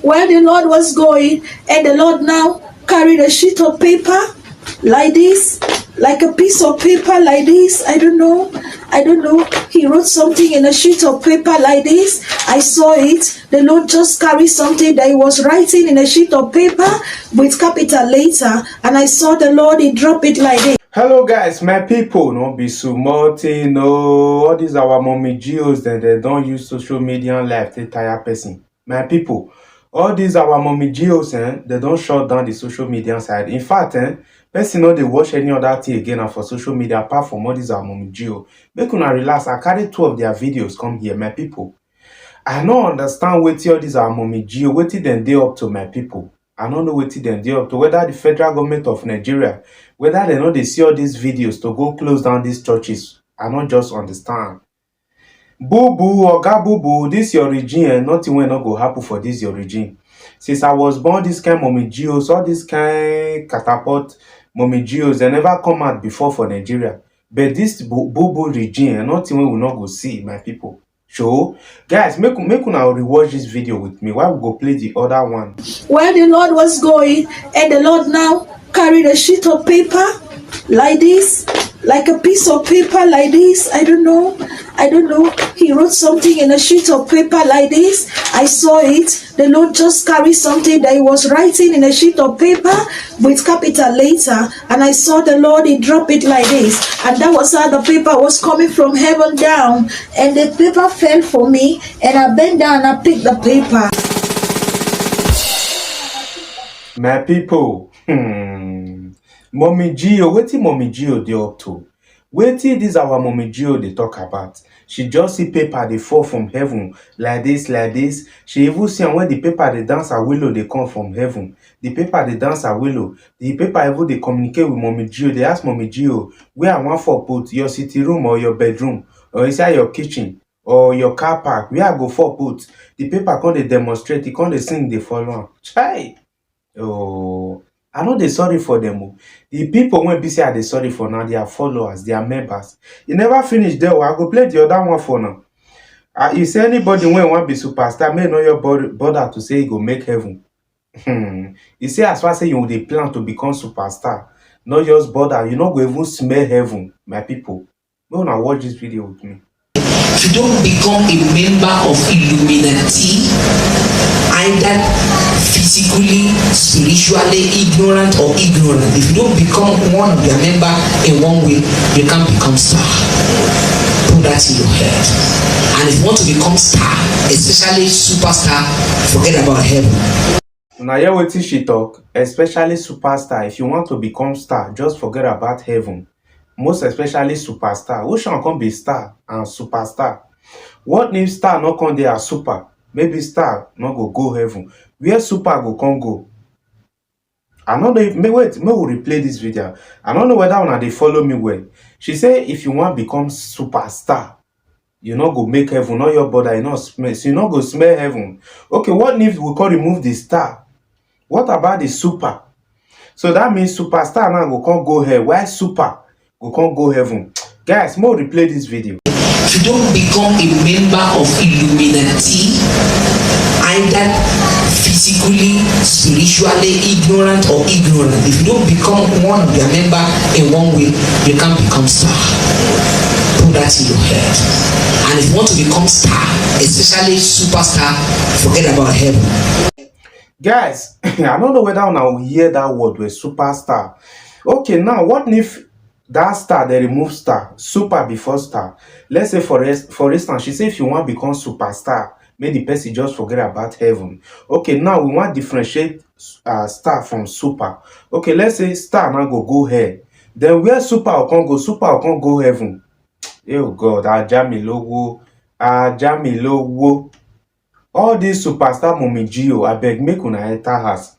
where the Lord was going, and the Lord now carried a sheet of paper like this, like a piece of paper like this. I don't know. He wrote something in a sheet of paper like this. I saw it. The Lord just carried something that he was writing in a sheet of paper with capital letter, and I saw the Lord, he dropped it like this. Hello guys, my people, no be sumoti, no, all these our mommy geos, then they don't use social media and life to tire person. My people, all these our mommy geos, they don't shut down the social media side. In fact, person no they watch any other thing again for social media apart from all these our mommy geo. Make una relax, I carry 2 of their videos come here, my people. I don't understand what all these our mommy geo, what then they up to, my people. I don't know what then they up to, whether the federal government of Nigeria, whether they know they see all these videos to go close down these churches. I don't just understand. Boo boo or boo boo, this your regime, nothing will not go happen for this your regime. Since I was born, this kind mommy geos, all this kind catapult mommy geos, they never come out before for Nigeria. But this boo boo regime, nothing will not go see, my people. So, guys, make una rewatch this video with me while we go play the other one. Where the Lord was going, and the Lord now carried a sheet of paper like this, like a piece of paper like this. I don't know. He wrote something in a sheet of paper like this. I saw it. The Lord just carried something that he was writing in a sheet of paper with capital letter, and I saw the Lord, he dropped it like this, and that was how the paper was coming from heaven down, and the paper fell for me, and I bent down and I picked the paper. My people, Mommy Gio, wetin Mommy Gio dey up to? Wetin this our Mommy Gio dey talk about? She just see paper dey fall from heaven like this. She even see am when the paper dey dance her willow dey come from heaven. The paper dey dance her willow. The paper even dey communicate with Mommy Gio. They ask Mommy Gio, where I want for put your sitting room or your bedroom or inside your kitchen or your car park? Where I go for put? The paper come dey demonstrate. E come dey sing, dey follow am. Chai! Oh, I know they sorry for them. The people when be say I dey sorry for now, their followers, their members. You never finish there. I go play the other one for now. You say anybody when want be superstar, may know your bother to say you go make heaven. You say as far as you dey plan to become superstar, not just bother. You not go even smell heaven, my people. Go now watch this video with me. If you don't become a member of Illuminati, either physically, spiritually ignorant or ignorant, if you don't become one of their member in one way, you can't become star. Put that in your head. And if you want to become star, especially superstar, forget about heaven. Now hear what she talk, especially superstar. If you want to become star, just forget about heaven. Most especially superstar. Who shall come be star and superstar? What if star not come there as super? Maybe star not go heaven. Where super go? I don't know if may we replay this video. I don't know whether or not they follow me well. She say if you want to become superstar, you not go make heaven, not your body, you not smell. So you not go smell heaven. Okay, what if we can remove the star? What about the super? So that means superstar now go here. Why super go heaven? Guys, more replay this video. If you don't become a member of Illuminati, either physically, spiritually ignorant or ignorant, if you don't become one of their member in one way, you can't become star. Put that in your head. And if you want to become star, especially superstar, forget about heaven. Guys, I don't know whether now we hear that word with superstar. Okay, now what if that star they remove star, super before star? Let's say for instance, she say if you want to become superstar, make the person just forget about heaven. Okay, now we want to differentiate star from super. Okay, let's say star now go here. Then where super can go? Super can go heaven. Oh God, Ajami logo. All these superstar Mommy Gio, I beg make una enter house.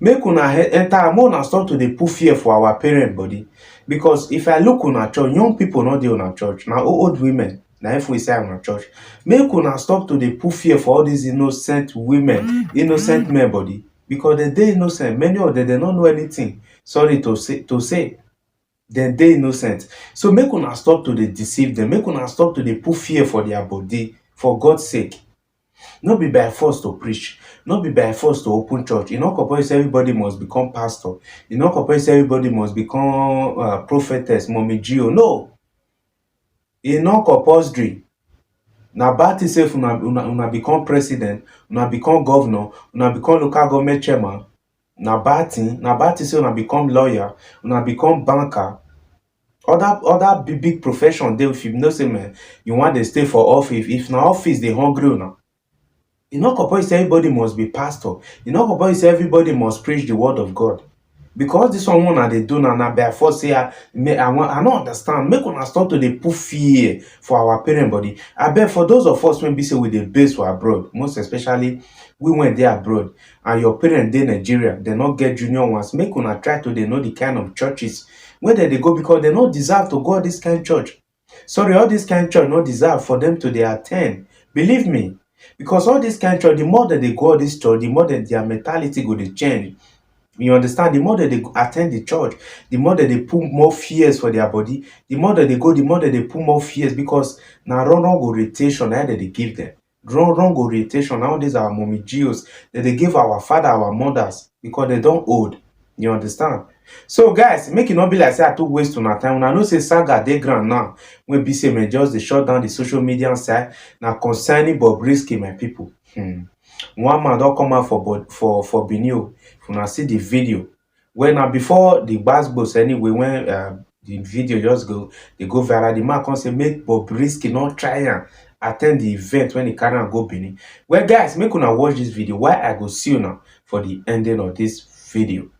Make una enter more and stop to dey put fear for our parent body. Because if I look on a church, young people not there on a church. Now old women, now if we say on a church, make una stop to dey put fear for all these innocent women, innocent men body. Because they innocent. Many of them they don't know anything. Sorry to say. They innocent. So make una stop to dey deceive them. Make una stop to dey put fear for their body. For God's sake. No be by force to preach. No be by force to open church. E no compulsory say everybody must become pastor. E no compulsory say everybody must become prophetess, mommy Gio. No. E no compulsory. Na bad thing say if una become president, una become governor, una become local government chairman. Na bad thing say una become lawyer, una become banker. Other big profession dey. If you know say man, you want to stay for office. If na office dey hungry una. E no compulsory say everybody must be pastor. E no compulsory say everybody must preach the word of God. Because this one una dey do na by force say I no understand. Make una start to dey put fear for our parent body. Abeg, for those of us wey be say we dey base for abroad, most especially we when dey abroad, and your parent dey Nigeria, they no get junior ones. Make una try to dey know the kind of churches where they go, because they no deserve to go this kind of church. Sorry, all this kind of church no deserve for them to dey attend. Believe me, because all this kind of church, the more that they go this church, the more that their mentality go dey change. You understand? The more that they attend the church, the more that they put more fears for their body. The more that they go, the more that they put more fears, because now wrong orientation that they give them. Wrong orientation. Nowadays, our mommy Geos that they give our father, our mothers, because they don't old. You understand? So guys, make it not be like say I took waste on our time. When I know say saga dey ground now, when be say man just they shut down the social media side. Now concerning Bobrisky, my people. One man don't come out for Benio. If you see the video, when now before the Basbos anyway, when the video just they go viral, the man can say make Bobrisky not try and attend the event when he can't go Benin. Well, guys, make una watch this video. Why I go see you now for the ending of this video.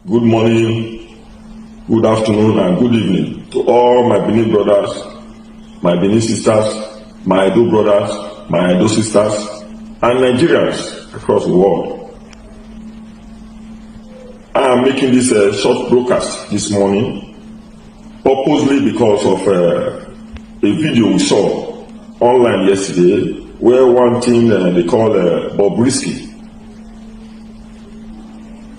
Good morning, good afternoon, and good evening to all my Benin brothers, my Benin sisters, my Edo brothers, my Edo sisters, and Nigerians across the world. I am making this short broadcast this morning purposely because of a video we saw online yesterday where one thing they call Bobrisky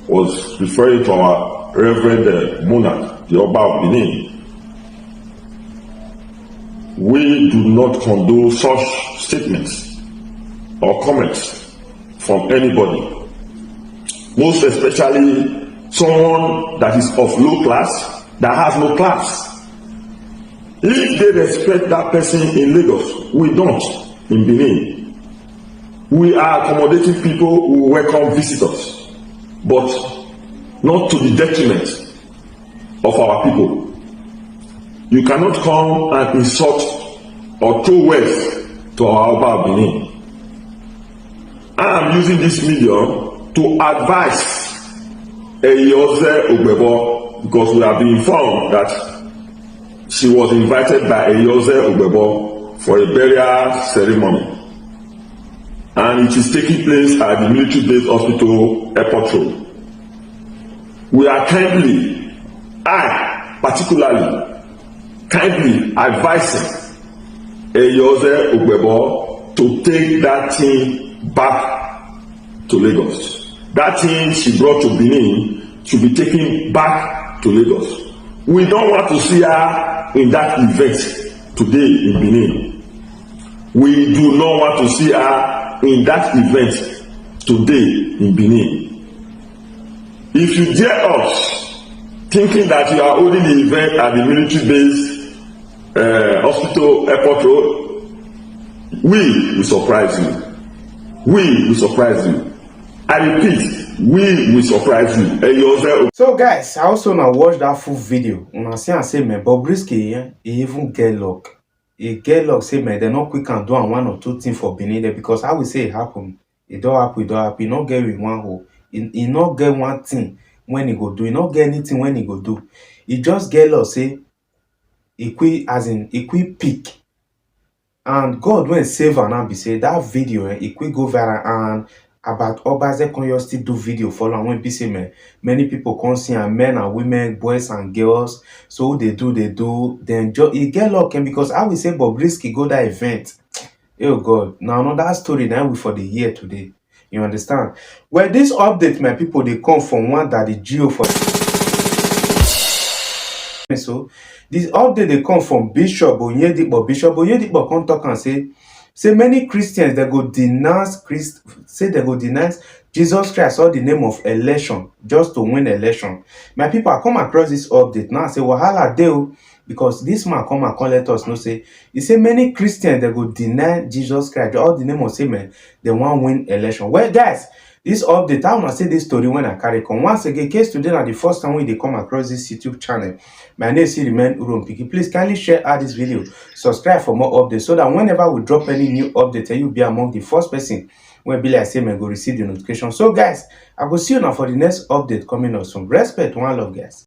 was referring to our Reverend Monarch, the Oba of Benin. We do not condone such statements or comments from anybody, most especially someone that is of low class, that has no class. If they respect that person in Lagos, we don't in Benin. We are accommodating people who welcome visitors, but not to the detriment of our people. You cannot come and insult or throw words to our Oba Benin. I am using this medium to advise Eyoze Ogbebo, because we have been informed that she was invited by Eyoze Ogbebo for a burial ceremony, and it is taking place at the military base hospital airport road. We are I particularly kindly advising Eyoze Ogbebo to take that thing back to Lagos. That thing she brought to Benin should be taken back to Lagos. We don't want to see her in that event today in Benin. We do not want to see her in that event today in Benin. If you dare us thinking that you are holding the event at the military base hospital airport road, we will surprise you. We will surprise you. I repeat, we will surprise you. So guys, I also now watch that full video. Una see and say man, Bobrisky he even get luck. He get luck say man, they not quick and do one or two things for Benin there, because I will say it happen. It don't happen, it don't happen. He not get with one hole. He not get one thing when he go do. He not get anything when he go do. He just get luck say he quit, as in he quit pick. And God when save and be say that video he quit go viral, and about Obaze can you still do video for long when say man, many people come see, and men and women, boys and girls. So they do, then he get luck, and because I will say Bobrisky go that event. Oh God, now another story now we for the year today. You understand? Well, this update, my people, they come from one that the Geo for. So this update they come from Bishop Oyedipo. Bishop Oyedipo come talk and say Say many Christians they go denounce Jesus Christ or the name of election just to win election. My people, I come across this update now. I say wahala dey because this man come and let us know. Say he say many Christians they go deny Jesus Christ all the name of say man they want win election. Well, guys, this update I want to say this story when I carry come once again. Case today na the first time when they come across this YouTube channel. My name still remain Urompiki. Please kindly share out this video, subscribe for more updates so that whenever we drop any new update, you'll be among the first person when be like say man go receive the notification. So guys, I will see you now for the next update coming up soon. Respect, one love, guys.